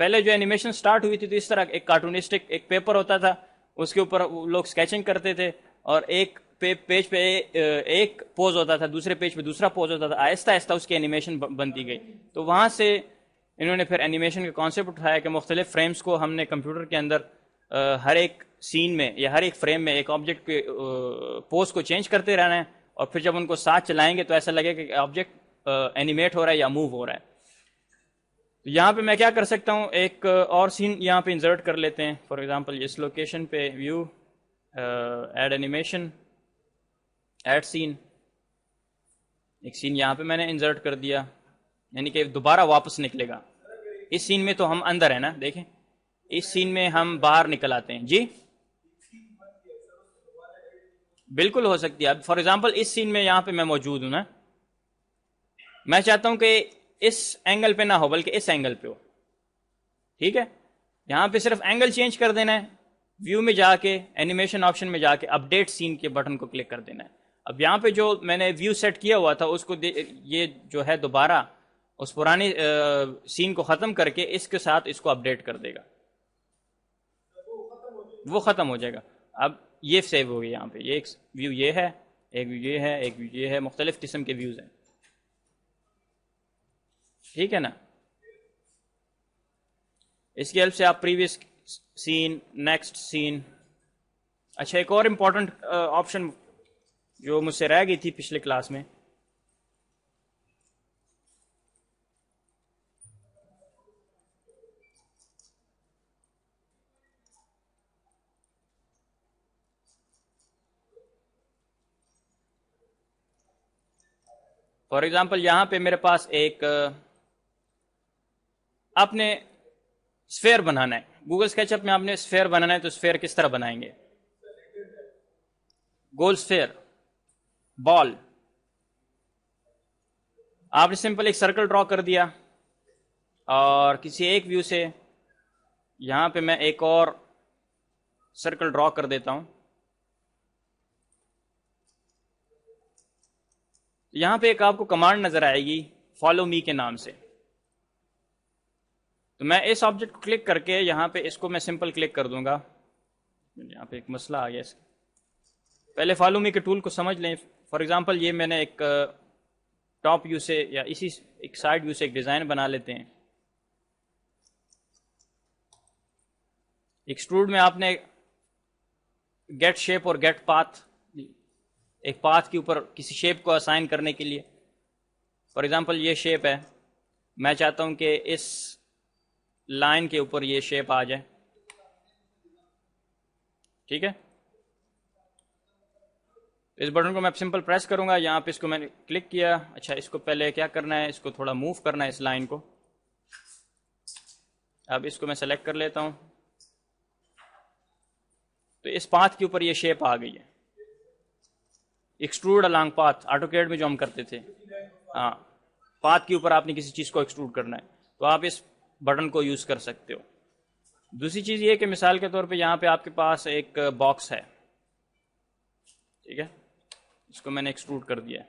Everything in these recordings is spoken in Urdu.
پہلے جو اینیمیشن سٹارٹ ہوئی تھی تو اس طرح ایک کارٹونسٹک ایک پیپر ہوتا تھا، اس کے اوپر لوگ اسکیچنگ کرتے تھے، اور ایک پیج پہ ایک پوز ہوتا تھا، دوسرے پیج پہ دوسرا پوز ہوتا تھا، آہستہ آہستہ اس کی اینیمیشن بنتی گئی. تو وہاں سے انہوں نے پھر اینیمیشن کا کانسیپٹ اٹھایا کہ مختلف فریمز کو ہم نے کمپیوٹر کے اندر ہر ایک سین میں یا ہر ایک فریم میں ایک آبجیکٹ کے پوز کو چینج کرتے رہنا ہے، اور پھر جب ان کو ساتھ چلائیں گے تو ایسا لگے کہ آبجیکٹ اینیمیٹ ہو رہا ہے یا موو ہو رہا ہے. تو یہاں پہ میں کیا کر سکتا ہوں، ایک اور سین یہاں پہ انسرٹ کر لیتے ہیں. فار ایگزامپل اس لوکیشن پہ ویو، ایڈ اینیمیشن، ایڈ سین، ایک سین یہاں پہ میں نے انسرٹ کر دیا، یعنی کہ دوبارہ واپس نکلے گا. اس سین میں تو ہم اندر ہیں نا، دیکھیں اس سین میں ہم باہر نکل آتے ہیں. جی بالکل ہو سکتی ہے. اب فار ایگزامپل اس سین میں یہاں پہ میں موجود ہوں نا، میں چاہتا ہوں کہ اس اینگل پہ نہ ہو بلکہ اس اینگل پہ ہو. ٹھیک ہے، یہاں پہ صرف اینگل چینج کر دینا ہے، ویو میں جا کے اینیمیشن آپشن میں جا کے اپڈیٹ سین کے بٹن کو کلک کر دینا ہے. اب یہاں پہ جو میں نے ویو سیٹ کیا ہوا تھا اس کو یہ جو ہے دوبارہ اس پرانی سین کو ختم کر کے اس کے ساتھ اس کو اپڈیٹ کر دے گا، وہ ختم ہو جائے گا. اب یہ سیو ہو گیا، یہاں پہ یہ ایک ویو یہ ہے، ایک ویو یہ ہے، ایک ویو یہ ہے، مختلف قسم کے ویوز ہیں. ٹھیک ہے نا، اس کی ہیلپ سے آپ پریویس سین، نیکسٹ سین. اچھا ایک اور امپورٹنٹ آپشن جو مجھ سے رہ گئی تھی پچھلے کلاس میں، فار ایگزامپل یہاں پہ میرے پاس ایک آپ نے اسفیئر بنانا ہے. گوگل اسکیچ اپ میں آپ نے اسفیئر بنانا ہے، تو اسفیئر کس طرح بنائیں گے؟ گول اسفیئر، بال. آپ نے سمپل ایک سرکل ڈرا کر دیا، اور کسی ایک ویو سے یہاں پہ میں ایک اور سرکل ڈرا کر دیتا ہوں. یہاں پہ ایک آپ کو کمانڈ نظر آئے گی فالو می کے نام سے. تو میں اس آبجیکٹ کو کلک کر کے یہاں پہ اس کو میں سمپل کلک کر دوں گا. یہاں پہ ایک مسئلہ آ گیا اس کا. پہلے فالو می کے ٹول کو سمجھ لیں. فار ایگزامپل یہ میں نے ایک ٹاپ ویو سے یا اسی ایک سائڈ ویو سے ایک ڈیزائن بنا لیتے ہیں. ایکسٹروڈ میں آپ نے گیٹ شیپ اور گیٹ پاتھ، ایک پاتھ کے اوپر کسی شیپ کو اسائن کرنے کے لیے. فار ایگزامپل یہ شیپ ہے، میں چاہتا ہوں کہ اس لائن کے اوپر یہ شیپ آ جائے. ٹھیک ہے، اس بٹن کو میں سمپل پریس کروں گا، یہاں پہ اس کو میں نے کلک کیا. اچھا اس کو پہلے کیا کرنا ہے، اس کو تھوڑا موو کرنا ہے اس لائن کو. اب اس کو میں سلیکٹ کر لیتا ہوں، تو اس پاتھ کے اوپر یہ شیپ آ گئی ہے. ایکسٹروڈ الانگ پاتھ، آٹو کیڈ میں جو ہم کرتے تھے، ہاں پاتھ کے اوپر آپ نے کسی چیز کو ایکسٹروڈ کرنا ہے تو آپ اس بٹن کو یوز کر سکتے ہو. دوسری چیز یہ کہ مثال کے طور پہ یہاں پہ آپ کے پاس ایک باکس ہے، ٹھیک ہے، اس کو میں نے ایکسٹروڈ کر دیا.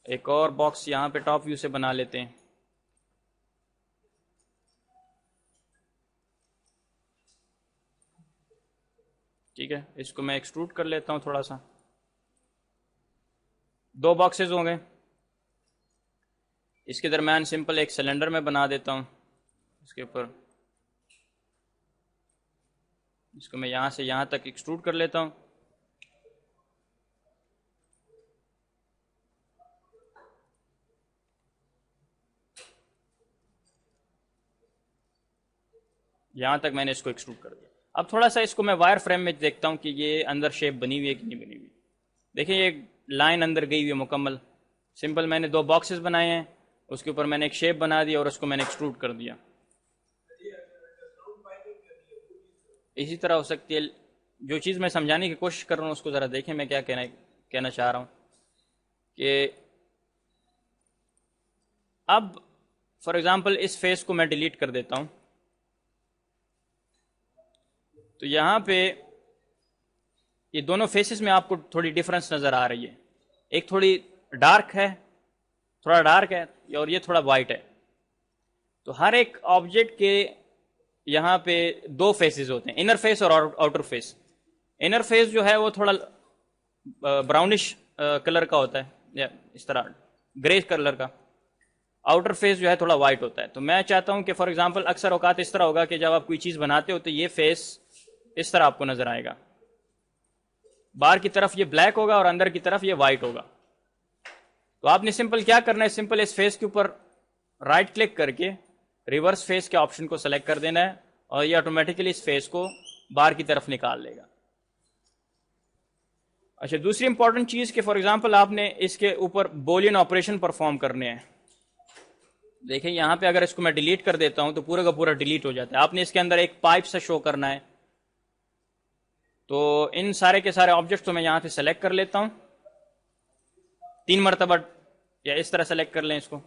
ایک اور باکس یہاں پہ ٹاپ ویو سے بنا لیتے ہیں. ٹھیک ہے، اس کو میں ایکسٹروڈ کر لیتا ہوں تھوڑا سا. دو باکسز ہوں گے، اس کے درمیان سمپل ایک سلنڈر میں بنا دیتا ہوں. اس کے اوپر اس کو میں یہاں سے یہاں تک ایکسٹروڈ کر لیتا ہوں. یہاں تک میں نے اس کو ایکسٹروڈ کر دیا. اب تھوڑا سا اس کو میں وائر فریم میں دیکھتا ہوں کہ یہ اندر شیپ بنی ہوئی ہے کہ نہیں بنی ہوئی. دیکھیں یہ لائن اندر گئی ہوئی ہے مکمل. سمپل میں نے دو باکسز بنائے ہیں، اس کے اوپر میں نے ایک شیپ بنا دیا اور اس کو میں نے ایکسٹروڈ کر دیا. اسی طرح ہو سکتی ہے. جو چیز میں سمجھانے کی کوشش کر رہا ہوں اس کو ذرا دیکھیں میں کیا کہنا چاہ رہا ہوں. کہ اب فار ایگزامپل اس فیس کو میں ڈیلیٹ کر دیتا ہوں، تو یہاں پہ یہ دونوں فیسز میں آپ کو تھوڑی ڈفرنس نظر آ رہی ہے. ایک تھوڑی ڈارک ہے، تھوڑا ڈارک ہے، اور یہ تھوڑا وائٹ ہے. تو ہر ایک آبجیکٹ کے یہاں پہ دو فیسز ہوتے ہیں، انر فیس اور آؤٹر فیس. انر فیس جو ہے وہ تھوڑا براؤنش کلر کا ہوتا ہے یا اس طرح گرے کلر کا. آؤٹر فیس جو ہے تھوڑا وائٹ ہوتا ہے. تو میں چاہتا ہوں کہ فار ایگزامپل اکثر اوقات اس طرح ہوگا کہ جب آپ کوئی چیز بناتے ہو تو یہ فیس اس طرح آپ کو نظر آئے گا، باہر کی طرف یہ بلیک ہوگا اور اندر کی طرف یہ وائٹ ہوگا. تو آپ نے سمپل کیا کرنا ہے، سمپل اس فیس کے اوپر رائٹ کلک کر کے ریورس فیس کے آپشن کو سلیکٹ کر دینا ہے اور یہ آٹومیٹیکلی اس فیس کو باہر کی طرف نکال لے گا. اچھا، دوسری امپورٹنٹ چیز کہ فار ایگزامپل آپ نے اس کے اوپر بولین آپریشن پرفارم کرنے ہیں. دیکھیں یہاں پہ اگر اس کو میں ڈیلیٹ کر دیتا ہوں تو پورا کا پورا ڈیلیٹ ہو جاتا ہے. آپ نے اس کے اندر ایک پائپ سے شو کرنا ہے، تو ان سارے کے سارے آبجیکٹس کو میں یہاں سے سلیکٹ کر لیتا ہوں 3 مرتبہ، یا اس طرح سلیکٹ کر لیں اس کو.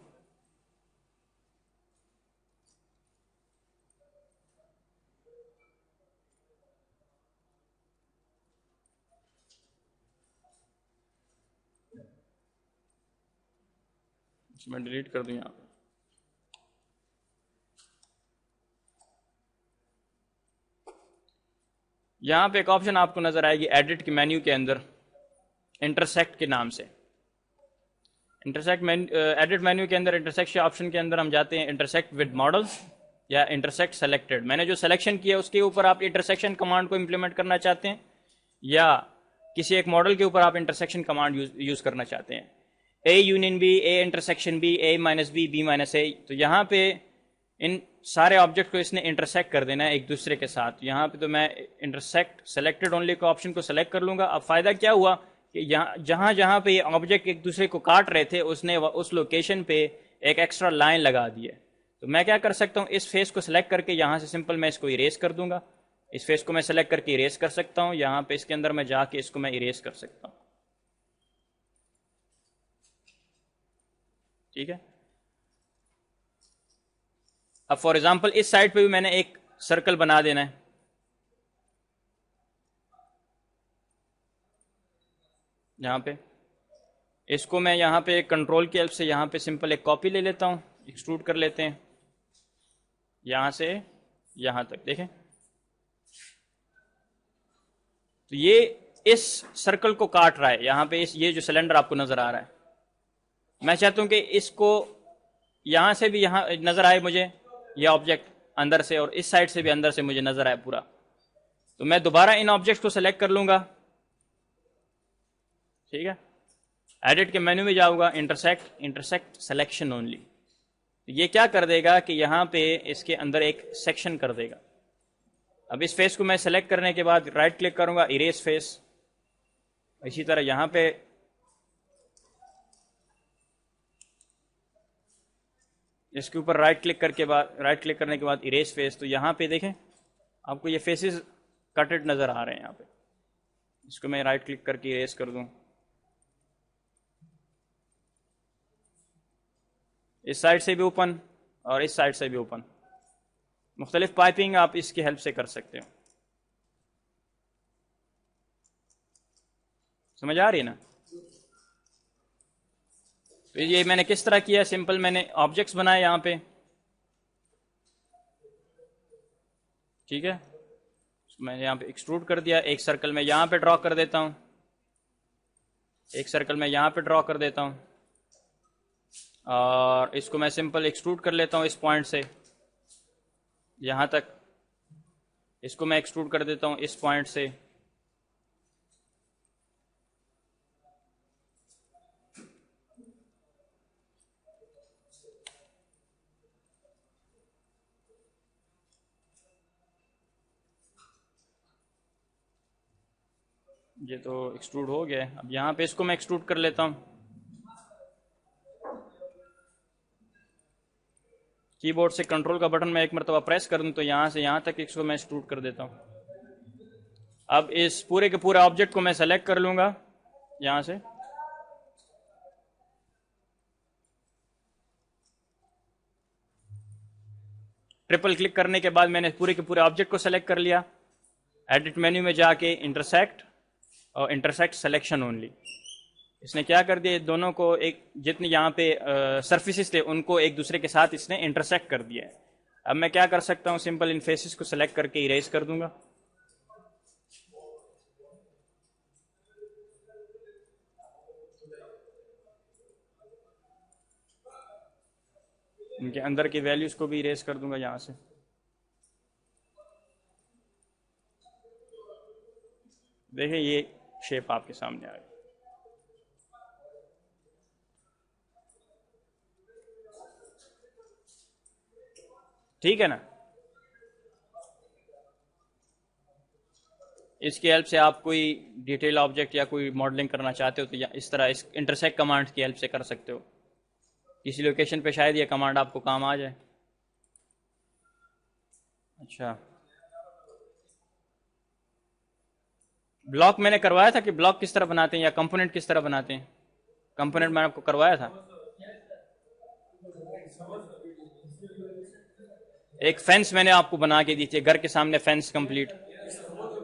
میں ڈیلیٹ کر دوں یہاں. یہاں پہ ایک آپشن آپ کو نظر آئے گی ایڈٹ کے مینیو کے اندر انٹرسیکٹ کے نام سے. ایڈٹ مینیو کے اندر انٹرسیکٹ آپشن کے اندر ہم جاتے ہیں انٹرسیکٹ ود ماڈلز یا انٹرسیکٹ سلیکٹڈ. میں نے جو سلیکشن کیا اس کے اوپر آپ انٹرسیکشن کمانڈ کو امپلیمنٹ کرنا چاہتے ہیں یا کسی ایک ماڈل کے اوپر آپ انٹرسیکشن کمانڈ یوز کرنا چاہتے ہیں. A union B, A intersection B, A minus B, B minus A. تو یہاں پہ ان سارے آبجیکٹ کو اس نے انٹرسیکٹ کر دینا ہے ایک دوسرے کے ساتھ. یہاں پہ تو میں انٹرسیکٹ سلیکٹڈ اونلی کو آپشن کو سلیکٹ کر لوں گا. اب فائدہ کیا ہوا کہ جہاں جہاں پہ یہ آبجیکٹ ایک دوسرے کو کاٹ رہے تھے اس نے اس لوکیشن پہ ایک ایکسٹرا لائن لگا دی ہے. تو میں کیا کر سکتا ہوں، اس فیس کو سلیکٹ کر کے یہاں سے سمپل میں اس کو اریز کر دوں گا. اس فیس کو میں سلیکٹ کر کے اریز کر سکتا ہوں، یہاں پہ اس کے اندر میں جا کے اس کو میں اریز کر سکتا ہوں. ٹھیک ہے. اب فار ایگزامپل اس سائڈ پہ بھی میں نے ایک سرکل بنا دینا ہے. یہاں پہ اس کو میں یہاں پہ کنٹرول کی ہیلپ سے یہاں پہ سمپل ایک کاپی لے لیتا ہوں، ایکسٹروڈ کر لیتے ہیں یہاں سے یہاں تک. دیکھیں تو یہ اس سرکل کو کاٹ رہا ہے. یہاں پہ یہ جو سلنڈر آپ کو نظر آ رہا ہے، میں چاہتا ہوں کہ اس کو یہاں سے بھی یہاں نظر آئے مجھے یہ آبجیکٹ اندر سے، اور اس سائڈ سے بھی اندر سے مجھے نظر آئے پورا. تو میں دوبارہ ان آبجیکٹ کو سلیکٹ کر لوں گا. ٹھیک ہے، ایڈٹ کے مینو میں جاؤں گا، انٹرسیکٹ سلیکشن اونلی. یہ کیا کر دے گا کہ یہاں پہ اس کے اندر ایک سیکشن کر دے گا. اب اس فیس کو میں سلیکٹ کرنے کے بعد رائٹ کلک کروں گا، اریز فیس. اسی طرح یہاں پہ اس کے اوپر رائٹ کلک کرنے کے بعد اریز فیس. تو یہاں پہ دیکھیں آپ کو یہ فیسز کٹڈ نظر آ رہے ہیں. یہاں پہ اس کو میں رائٹ کلک کر کے اریز کر دوں. اس سائڈ سے بھی اوپن اور اس سائڈ سے بھی اوپن. مختلف پائپنگ آپ اس کی ہیلپ سے کر سکتے ہو. سمجھ آ رہی ہے نا؟ تو یہ میں نے کس طرح کیا، سمپل میں نے آبجیکٹس بنائے یہاں پہ. ٹھیک ہے، میں نے یہاں پہ ایکسٹروڈ کر دیا. ایک سرکل میں یہاں پہ ڈرا کر دیتا ہوں، ایک سرکل میں یہاں پہ ڈرا کر دیتا ہوں، اور اس کو میں سمپل ایکسٹروڈ کر لیتا ہوں اس پوائنٹ سے یہاں تک. اس کو میں ایکسٹروڈ کر دیتا ہوں اس پوائنٹ سے. یہ تو ایکسٹروڈ ہو گیا. اب یہاں پہ اس کو میں ایکسٹروڈ کر لیتا ہوں. کی بورڈ سے کنٹرول کا بٹن میں ایک مرتبہ پریس کر دوں تو یہاں سے یہاں تک اس کو میں ایکسٹروڈ کر دیتا ہوں. اب اس پورے کے پورے آبجیکٹ کو میں سلیکٹ کر لوں گا یہاں سے. ٹرپل کلک کرنے کے بعد میں نے پورے کے پورے آبجیکٹ کو سلیکٹ کر لیا. ایڈٹ مینیو میں جا کے انٹرسیکٹ اور انٹرسیکٹ سلیکشن اونلی. اس نے کیا کر دیا، دونوں کو ایک جتنے یہاں پہ سرفیسز تھے ان کو ایک دوسرے کے ساتھ اس نے انٹرسیکٹ کر دیا ہے. اب میں کیا کر سکتا ہوں، سمپل ان فیسز کو سلیکٹ کر کے اریز کر دوں گا. ان کے اندر کی ویلیوز کو بھی اریز کر دوں گا یہاں سے. دیکھیں یہ شیپ آپ کے سامنے آ گئی. ٹھیک ہے نا. اس کی ہیلپ سے آپ کوئی ڈیٹیل آبجیکٹ یا کوئی ماڈلنگ کرنا چاہتے ہو تو اس طرح اس انٹرسیکٹ کمانڈ کی ہیلپ سے کر سکتے ہو. کسی لوکیشن پہ شاید یہ کمانڈ آپ کو کام آ جائے. اچھا بلاک میں نے کروایا تھا کہ بلاک کس طرح بناتے ہیں یا کمپوننٹ کس طرح بناتے ہیں. کمپوننٹ میں نے آپ کو کروایا تھا. ایک فینس میں نے آپ کو بنا کے دی تھی، گھر کے سامنے فینس کمپلیٹ.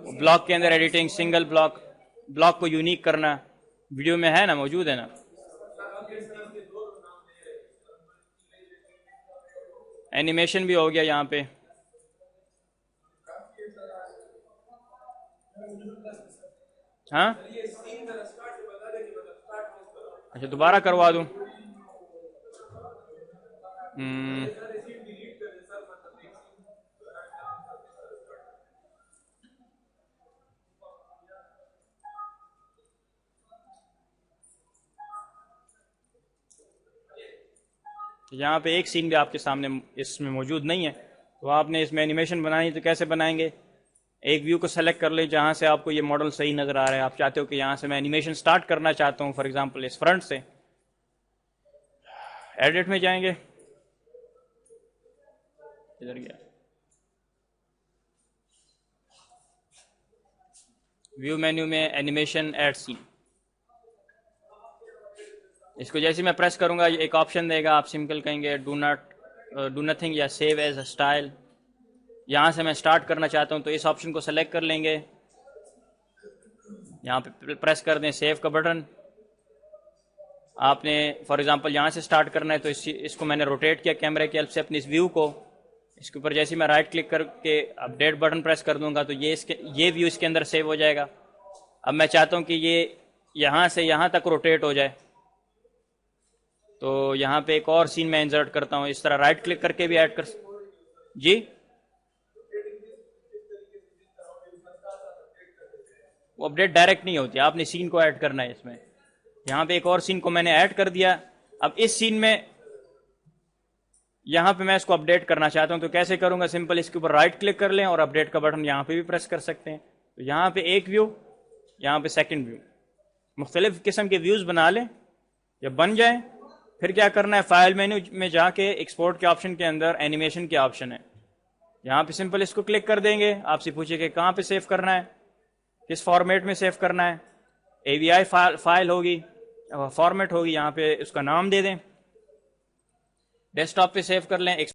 بلاک کے اندر ایڈیٹنگ، سنگل بلاک، بلاک کو یونیک کرنا، ویڈیو میں ہے نا، موجود ہے نا. اینیمیشن بھی ہو گیا یہاں پہ. ہاں اچھا دوبارہ کروا دوں. یہاں پہ ایک سین بھی آپ کے سامنے اس میں موجود نہیں ہے، تو آپ نے اس میں اینیمیشن بنانی تو کیسے بنائیں گے؟ ایک ویو کو سلیکٹ کر لیں جہاں سے آپ کو یہ ماڈل صحیح نظر آ رہا ہے. آپ چاہتے ہو کہ یہاں سے میں اینیمیشن سٹارٹ کرنا چاہتا ہوں، فار ایگزامپل اس فرنٹ سے. ایڈٹ میں جائیں گے، ادھر گیا ویو مینیو میں اینیمیشن ایڈ سین. اس کو جیسے میں پریس کروں گا یہ ایک آپشن دے گا، آپ سمپل کہیں گے ڈو نتھنگ یا سیو ایز اے اسٹائل. یہاں سے میں سٹارٹ کرنا چاہتا ہوں تو اس آپشن کو سلیکٹ کر لیں گے، یہاں پہ پریس کر دیں سیو کا بٹن. آپ نے فار ایگزامپل یہاں سے سٹارٹ کرنا ہے تو اس کو میں نے روٹیٹ کیا کیمرے کی ہیلپ سے اپنی اس ویو کو. اس کے اوپر جیسے میں رائٹ کلک کر کے اپڈیٹ بٹن پریس کر دوں گا تو یہ ویو اس کے اندر سیو ہو جائے گا. اب میں چاہتا ہوں کہ یہ یہاں سے یہاں تک روٹیٹ ہو جائے، تو یہاں پہ ایک اور سین میں انسرٹ کرتا ہوں. اس طرح رائٹ کلک کر کے بھی ایڈ کر جی وہ اپڈیٹ ڈائریکٹ نہیں ہوتی، آپ نے سین کو ایڈ کرنا ہے. اس میں یہاں پہ ایک اور سین کو میں نے ایڈ کر دیا. اب اس سین میں یہاں پہ میں اس کو اپڈیٹ کرنا چاہتا ہوں تو کیسے کروں گا؟ سمپل اس کے اوپر رائٹ کلک کر لیں اور اپڈیٹ کا بٹن یہاں پہ بھی پریس کر سکتے ہیں. تو یہاں پہ ایک ویو، یہاں پہ سیکنڈ ویو، مختلف قسم کے ویوز بنا لیں. جب بن جائیں پھر کیا کرنا ہے، فائل مینو میں جا کے ایکسپورٹ کے آپشن کے اندر اینیمیشن کے آپشن ہے، یہاں پہ سمپل اس کو کلک کر دیں گے. آپ سے پوچھے کہ کہاں پہ سیو کرنا ہے، کس فارمیٹ میں سیو کرنا ہے. اے وی آئی فائل ہوگی، فارمیٹ ہوگی، یہاں پہ اس کا نام دے دیں، ڈیسک ٹاپ پہ سیو کر لیں.